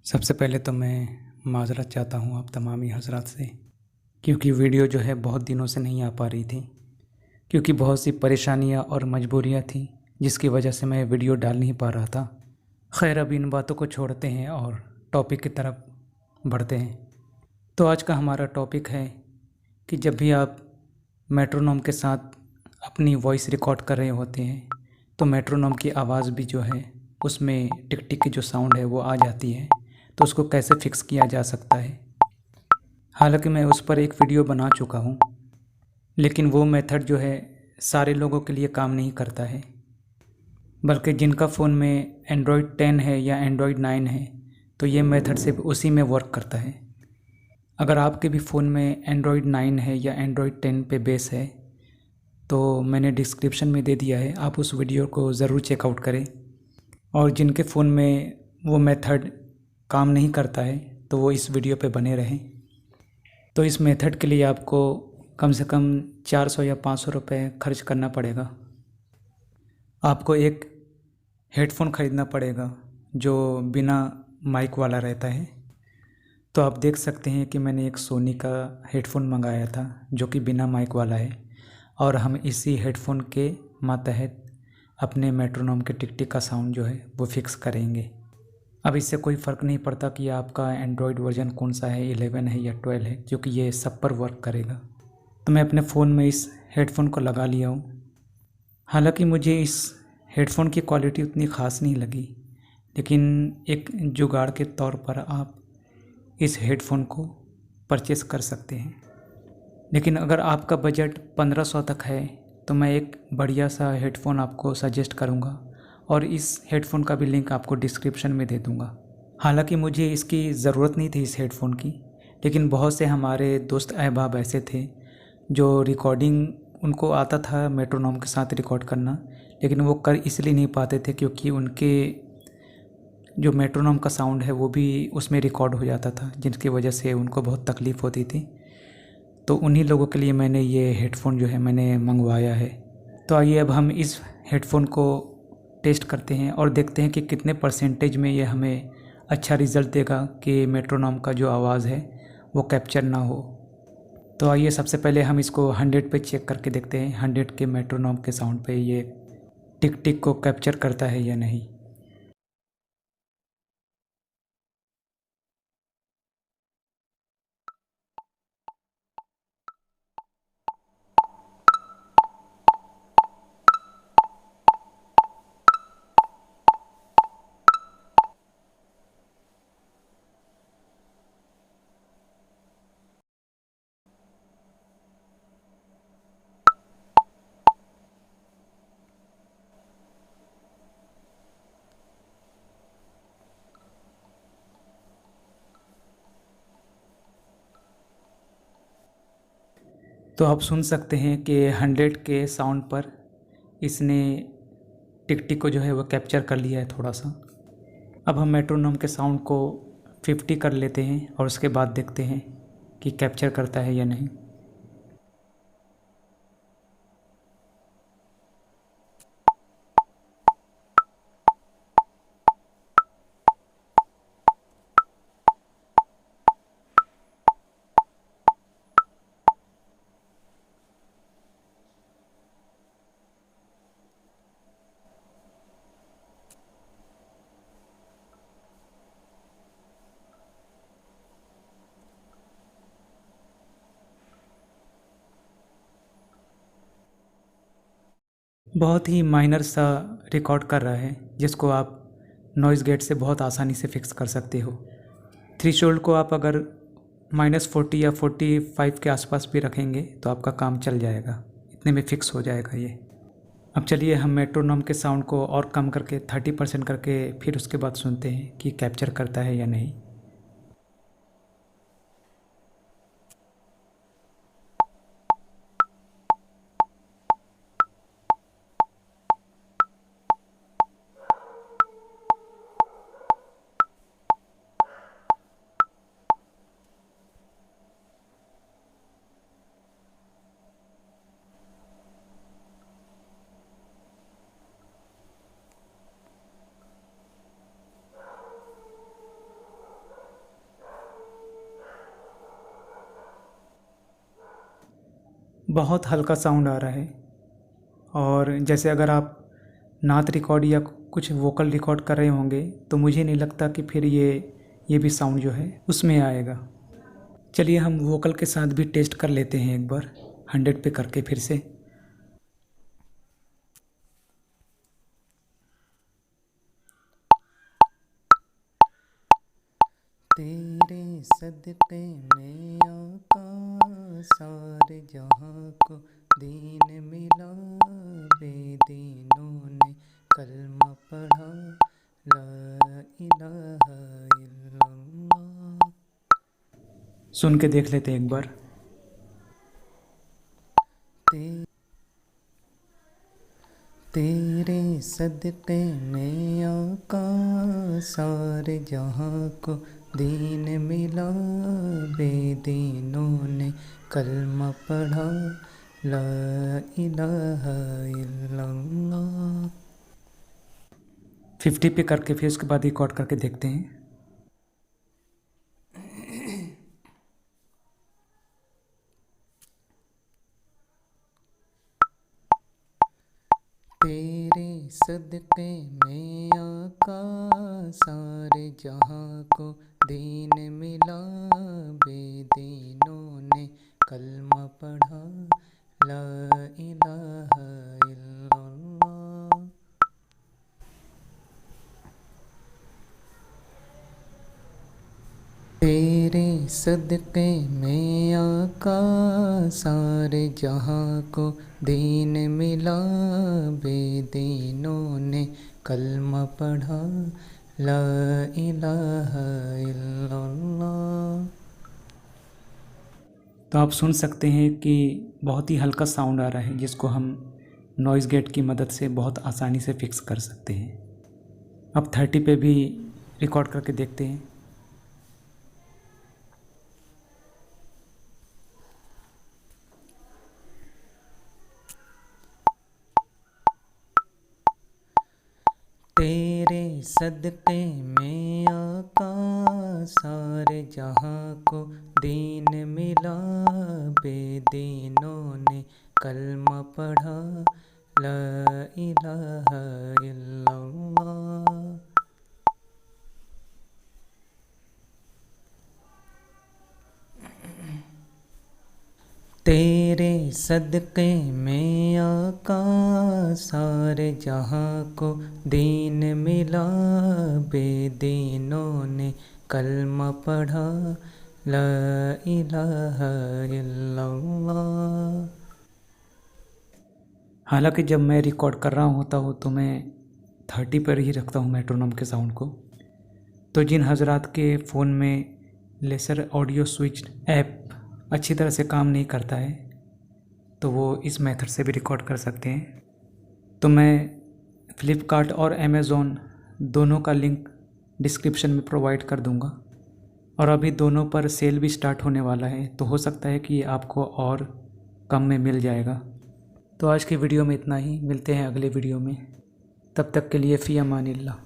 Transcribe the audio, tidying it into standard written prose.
सबसे पहले तो मैं माज़रत चाहता हूँ आप तमामी हज़रात से, क्योंकि वीडियो जो है बहुत दिनों से नहीं आ पा रही थी, क्योंकि बहुत सी परेशानियाँ और मजबूरियाँ थी जिसकी वजह से मैं वीडियो डाल नहीं पा रहा था। खैर, अब इन बातों को छोड़ते हैं और टॉपिक की तरफ बढ़ते हैं। तो आज का हमारा टॉपिक है कि जब भी आप मेट्रोनोम के साथ अपनी वॉइस रिकॉर्ड कर रहे होते हैं तो मेट्रोनोम की आवाज़ भी जो है उसमें टिक टिक की जो साउंड है वो आ जाती है, तो उसको कैसे फ़िक्स किया जा सकता है। हालांकि मैं उस पर एक वीडियो बना चुका हूँ, लेकिन वो मेथड जो है सारे लोगों के लिए काम नहीं करता है, बल्कि जिनका फ़ोन में एंड्रॉयड 10 है या एंड्रॉयड 9 है तो ये मेथड सिर्फ उसी में वर्क करता है। अगर आपके भी फ़ोन में एंड्रॉयड 9 है या एंड्रॉयड 10 पे बेस है तो मैंने डिस्क्रिप्शन में दे दिया है, आप उस वीडियो को ज़रूर चेकआउट करें। और जिनके फ़ोन में वो मेथड काम नहीं करता है तो वो इस वीडियो पे बने रहें। तो इस मेथड के लिए आपको कम से कम 400 या 500 रुपये खर्च करना पड़ेगा। आपको एक हेडफोन ख़रीदना पड़ेगा जो बिना माइक वाला रहता है। तो आप देख सकते हैं कि मैंने एक सोनी का हेडफोन मंगाया था जो कि बिना माइक वाला है, और हम इसी हेडफोन के मातहत अपने मेट्रोनोम के टिक टिक का साउंड जो है वो फिक्स करेंगे। अब इससे कोई फ़र्क नहीं पड़ता कि आपका एंड्रॉयड वर्जन कौन सा है, 11 है या 12 है, क्योंकि ये सब पर वर्क करेगा। तो मैं अपने फ़ोन में इस हेडफोन को लगा लिया हूँ। हालांकि मुझे इस हेडफोन की क्वालिटी उतनी ख़ास नहीं लगी, लेकिन एक जुगाड़ के तौर पर आप इस हेडफोन को परचेस कर सकते हैं। लेकिन अगर आपका बजट 1500 तक है तो मैं एक बढ़िया सा हेडफोन आपको सजेस्ट करूँगा, और इस हेडफोन का भी लिंक आपको डिस्क्रिप्शन में दे दूँगा। हालांकि मुझे इसकी ज़रूरत नहीं थी इस हेडफोन की, लेकिन बहुत से हमारे दोस्त अहबाब ऐसे थे जो रिकॉर्डिंग उनको आता था मेट्रोनोम के साथ रिकॉर्ड करना, लेकिन वो कर इसलिए नहीं पाते थे क्योंकि उनके जो मेट्रोनोम का साउंड है वो भी उसमें रिकॉर्ड हो जाता था, जिसकी वजह से उनको बहुत तकलीफ़ होती थी। तो उन्हीं लोगों के लिए मैंने ये हेडफोन जो है मैंने मंगवाया है। तो आइए अब हम इस हेडफोन को टेस्ट करते हैं और देखते हैं कि कितने परसेंटेज में ये हमें अच्छा रिज़ल्ट देगा कि मेट्रोनोम का जो आवाज़ है वो कैप्चर ना हो। तो आइए सबसे पहले हम इसको 100 पे चेक करके देखते हैं 100 के मेट्रोनोम के साउंड पे ये टिक टिक को कैप्चर करता है या नहीं। तो आप सुन सकते हैं कि 100 के साउंड पर इसने टिक टिक को जो है वो कैप्चर कर लिया है थोड़ा सा। अब हम मेट्रोनोम के साउंड को 50 कर लेते हैं और उसके बाद देखते हैं कि कैप्चर करता है या नहीं। बहुत ही माइनर सा रिकॉर्ड कर रहा है जिसको आप नॉइज़ गेट से बहुत आसानी से फिक्स कर सकते हो। थ्रेशोल्ड को आप अगर -40 या 45 के आसपास भी रखेंगे तो आपका काम चल जाएगा, इतने में फिक्स हो जाएगा ये। अब चलिए हम मेट्रोनोम के साउंड को और कम करके 30% करके फिर उसके बाद सुनते हैं कि कैप्चर करता है या नहीं। बहुत हल्का साउंड आ रहा है। और जैसे अगर आप नात रिकॉर्ड या कुछ वोकल रिकॉर्ड कर रहे होंगे तो मुझे नहीं लगता कि फिर ये भी साउंड जो है उसमें आएगा। चलिए हम वोकल के साथ भी टेस्ट कर लेते हैं एक बार 100 पे करके फिर से। तेरे सदक़े में आका सारे जहाँ को दीन मिला, बेदीनों ने कलमा पढ़ा, ला इलाहा इल्लल्लाह। सुन के देख लेते हैं एक बार। तेरे सदक़े में आका सारे जहाँ को दीन मिला, बेदीनों ने कलमा पढ़ा, ला इलाहा इल्लल्लाह। 50 पे करके फिर उसके बाद रिकॉर्ड करके देखते हैं। तेरे सदक़े में आका सारे जहाँ को दीन मिला, बेदीनों ने कलमा पढ़ा, ला इलाहा इल्लल्लाह। तेरे सदक़े में आका सारे जहाँ को दीन मिला, बेदीनों ने कलमा पढ़ा, ला इलाहा इल्लल्लाह। तो आप सुन सकते हैं कि बहुत ही हल्का साउंड आ रहा है, जिसको हम नॉइज़ गेट की मदद से बहुत आसानी से फिक्स कर सकते हैं। अब 30 पे भी रिकॉर्ड करके देखते हैं। तेरे सदक़े में आका सारे जहाँ को दीन मिला, बेदीनों ने कलमा पढ़ा, ला इलाहा इल्लल्लाह। तेरे सदक़े में आका सारे जहाँ को दीन मिला, बेदीनों ने कलमा पढ़ा, ला इलाहा इल्लल्लाह। हालांकि जब मैं रिकॉर्ड कर रहा होता हूँ तो मैं 30 पर ही रखता हूँ मेट्रोनोम के साउंड को। तो जिन हजरात के फ़ोन में लेसर ऑडियो स्विच ऐप अच्छी तरह से काम नहीं करता है तो वो इस मेथड से भी रिकॉर्ड कर सकते हैं। तो मैं फ्लिपकार्ट और अमेज़ॉन दोनों का लिंक डिस्क्रिप्शन में प्रोवाइड कर दूंगा। और अभी दोनों पर सेल भी स्टार्ट होने वाला है, तो हो सकता है कि आपको और कम में मिल जाएगा। तो आज की वीडियो में इतना ही, मिलते हैं अगले वीडियो में। तब तक के लिए फ़ी अमानिल्लाह।